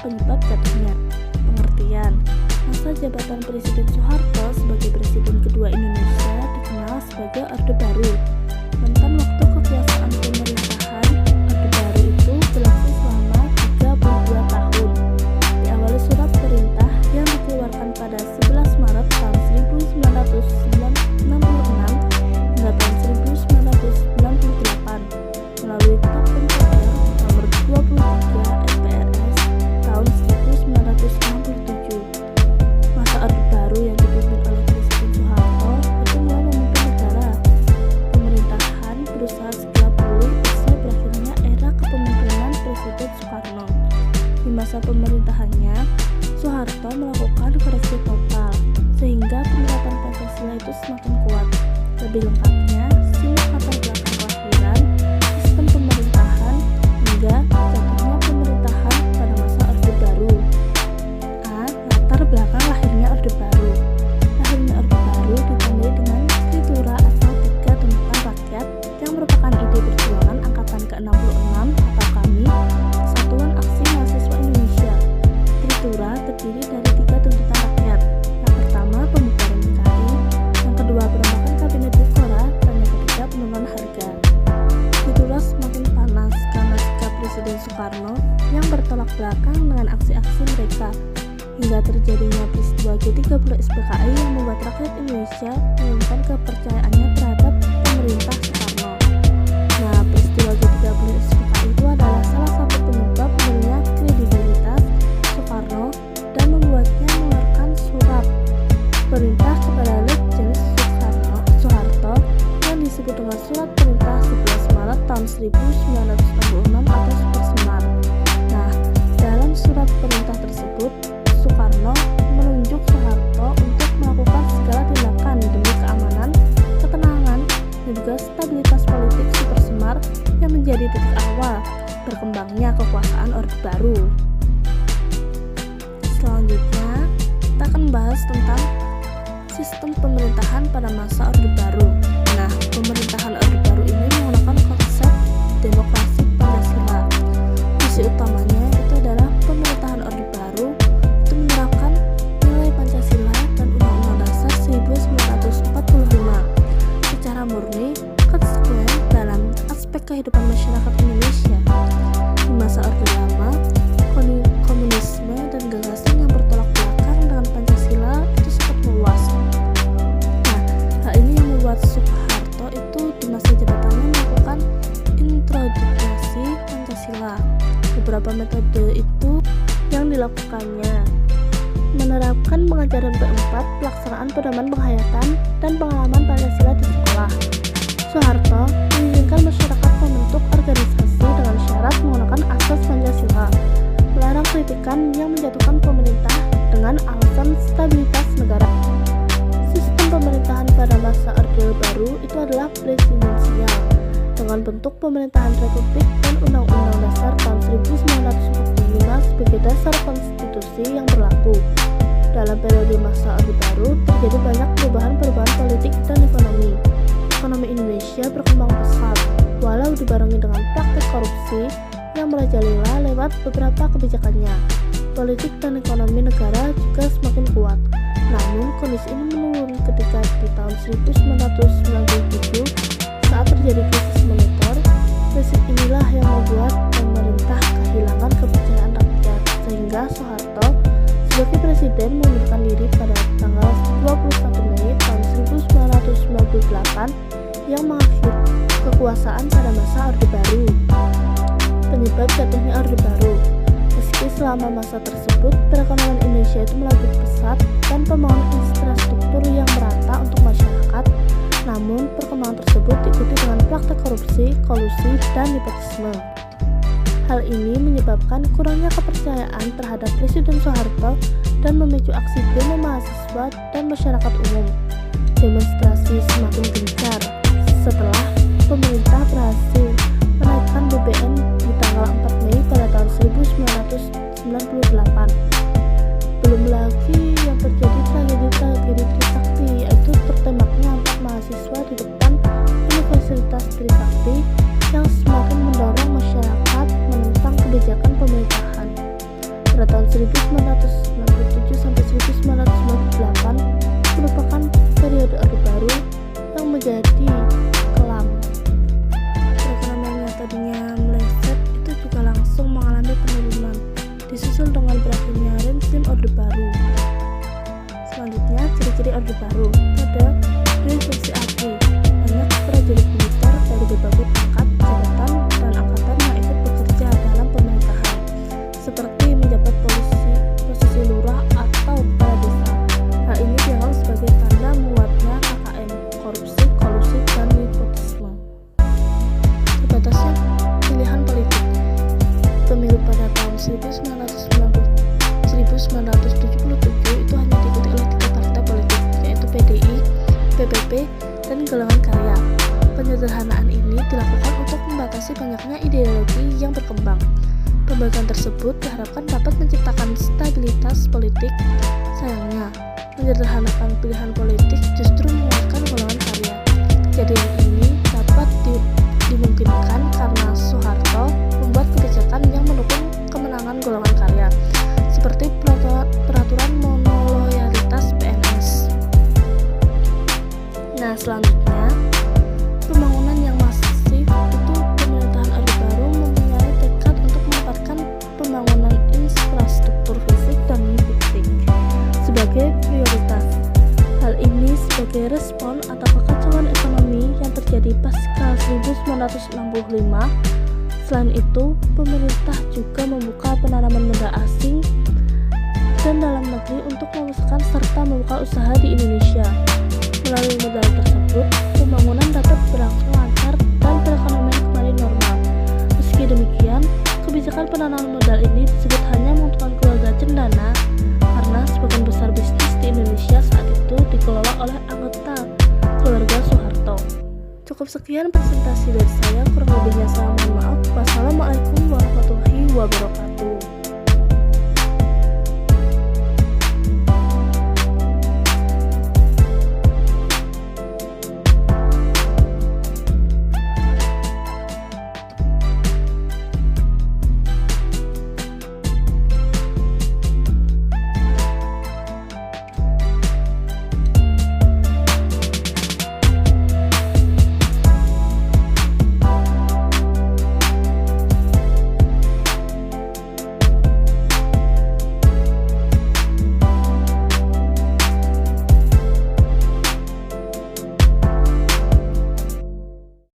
penyebab jatuhnya. Pengertian: masa jabatan Presiden Soeharto sebagai Presiden kedua Indonesia dikenal sebagai Orde Baru. Rentang waktu kekuasaan pemerintahan Orde Baru itu berlangsung selama 32 tahun. Diawali surat perintah yang dikeluarkan pada 11 Maret tahun 1966 hingga tahun 1998 melalui Tap Mpr nomor 23 MPRS tahun 1967. Masa Orde Baru yang dipimpin oleh Presiden Soeharto itu mulai memimpin negara. Pemerintahan berusaha segera pulih usai berakhirnya era kepemimpinan Presiden Soekarno. Di masa pemerintahannya, Soeharto melakukan koreksi total sehingga penerapan Pancasila itu semakin kuat. Lebih lengkapnya, simak latar belakang kelahiran, sistem pemerintahan, hingga jatuhnya pemerintahan pada masa Orde Baru. A. Latar belakang lahirnya Orde Baru. Lahirnya Orde Baru ditandai dengan Tritura atau Tiga Tuntutan Rakyat yang merupakan ide perjuangan angkatan ke-66 atau KAMI, Satuan Aksi Mahasiswa Indonesia. Tritura terdiri dari 3 tuntutan rakyat. Yang pertama, pembubaran PKI, yang kedua, perombakan kabinet Dikora, dan yang ketiga, penurunan harga. Tritura semakin panas karena sikap Presiden Soekarno yang bertolak belakang dengan aksi-aksi mereka, hingga terjadinya peristiwa G30 SPKI yang membuat rakyat Indonesia mengumumkan kepercayaannya terhadap pemerintah Soekarno. Nah, peristiwa G30 SPKI itu adalah salah satu penyebab menurunnya kredibilitas Soekarno dan membuatnya mengeluarkan surat perintah kepada Letjen Soeharto yang disebut dengan Surat Perintah 11 Maret tahun 1966 atau Super Semar. Nah, dalam surat perintah tersebut, Soekarno menunjuk Soeharto untuk melakukan segala tindakan demi keamanan, ketenangan, dan juga stabilitas politik Super Semar yang menjadi titik awal berkembangnya kekuasaan Orde Baru. Selanjutnya, kita akan bahas tentang sistem pemerintahan pada masa Orde Baru. Nah, pemerintahan Orde Baru ini menggunakan konsep demokrasi Pancasila. Visi utamanya itu adalah pemerintahan Orde Baru itu menerapkan nilai Pancasila dan Undang-Undang Dasar 1945 secara murni, konsekuen dalam aspek kehidupan masyarakat Indonesia. Di masa Orde Lama, komunisme dan gagasan yang bertolak belakang dengan Pancasila itu sangat meluas. Nah, hal ini yang membuat Soeharto itu di masa jabatannya melakukan introduksi Pancasila. Beberapa metode itu yang dilakukannya: menerapkan pengajaran P4, pelaksanaan pedoman penghayatan dan pengalaman Pancasila di sekolah. Soeharto menginginkan masyarakat membentuk organisasi dengan syarat menggunakan asas Pancasila, melarang kritikan yang menjatuhkan pemerintah dengan alasan stabilitas negara. Sistem pemerintahan pada masa Orde Baru itu adalah presidensial dengan bentuk pemerintahan republik dan Undang-Undang Dasar tahun 1945 sebagai dasar konstitusi yang berlaku. Dalam periode masa Orde Baru terjadi banyak perubahan politik dan ekonomi. Ekonomi Indonesia berkembang pesat, walau dibarengi dengan praktek korupsi yang merajalela lewat beberapa kebijakannya. Politik dan ekonomi negara juga semakin kuat. Namun, kondisi ini menurun ketika di tahun 1997 saat terjadi krisis moneter. Krisis inilah yang membuat pemerintah kehilangan kepercayaan rakyat, sehingga Soeharto sebagai presiden mengundurkan diri pada tanggal 21 Mei tahun 1998 yang mengakhiri kekuasaan pada masa Orde Baru. Penyebab jatuhnya Orde Baru: meski selama masa tersebut perekonomian Indonesia itu melaju pesat dan pembangunan infrastruktur yang merata untuk masyarakat, namun perkembangan tersebut diikuti dengan praktek korupsi, kolusi, dan nepotisme. Hal ini menyebabkan kurangnya kepercayaan terhadap Presiden Soeharto dan memicu aksi demo mahasiswa dan masyarakat umum. Demonstrasi semakin gencar setelah pemerintah berhasil menaikkan BBM di tanggal 4 Mei pada tahun 1998. Belum lagi yang terjadi tragedi Trisakti, yaitu tertembaknya 4 mahasiswa di depan Universitas Trisakti yang semakin mendorong masyarakat menentang kebijakan pemerintahan. Pada tahun 1997 sampai 1998 merupakan periode Orde Baru yang menjadi kelam. Perekonomian yang tadinya meleset itu juga langsung mengalami penurunan, disusul dengan berakhirnya rezim Orde Baru. Selanjutnya, ciri-ciri Orde Baru pada Revolusi ABRI. Banyak prajurit militer dari berbagai pangkat, jabatan, dan angkatan yang ikut bekerja dalam pemerintahan, seperti menjabat posisi lurah atau kepala desa. Hal ini dianggap sebagai tanda menguatnya KKN, korupsi, kolusi, dan nepotisme. Terbatasnya pilihan politik. Pemilu pada tahun 1977 itu hanya diikuti oleh 3 partai politik, yaitu PDI, PPP, dan Golongan Karya. Penyederhanaan ini dilakukan untuk membatasi banyaknya ideologi yang berkembang. Pembagian tersebut diharapkan dapat menciptakan stabilitas politik. Sayangnya, menyederhanakan pilihan politik justru menguatkan Golongan Karya. Kejadian ini dapat dimungkinkan karena Soeharto membuat kebijakan yang mendukung kemenangan Golongan Karya, seperti peraturan monoloyalitas PNS. Nah, selanjutnya, pembangunan yang masif itu pemerintahan Orde Baru mempunyai tekad untuk menempatkan pembangunan infrastruktur fisik dan logistik sebagai prioritas. Hal ini sebagai respon atas kekacauan ekonomi yang terjadi pasca 1965. Selain itu, pemerintah juga membuka penanaman modal asing dan dalam negeri untuk memasarkan serta membuka usaha di Indonesia. Melalui modal tersebut, pembangunan dapat berlangsung lancar dan perekonomian kembali normal. Meski demikian, kebijakan penanaman modal ini disebut hanya menguntungkan keluarga cendana karena sebagian besar bisnis di Indonesia saat itu dikelola oleh anggota keluarga Soeharto. Cukup sekian presentasi dari saya, kurang lebihnya saya mohon maaf. Wassalamualaikum warahmatullahi wabarakatuh.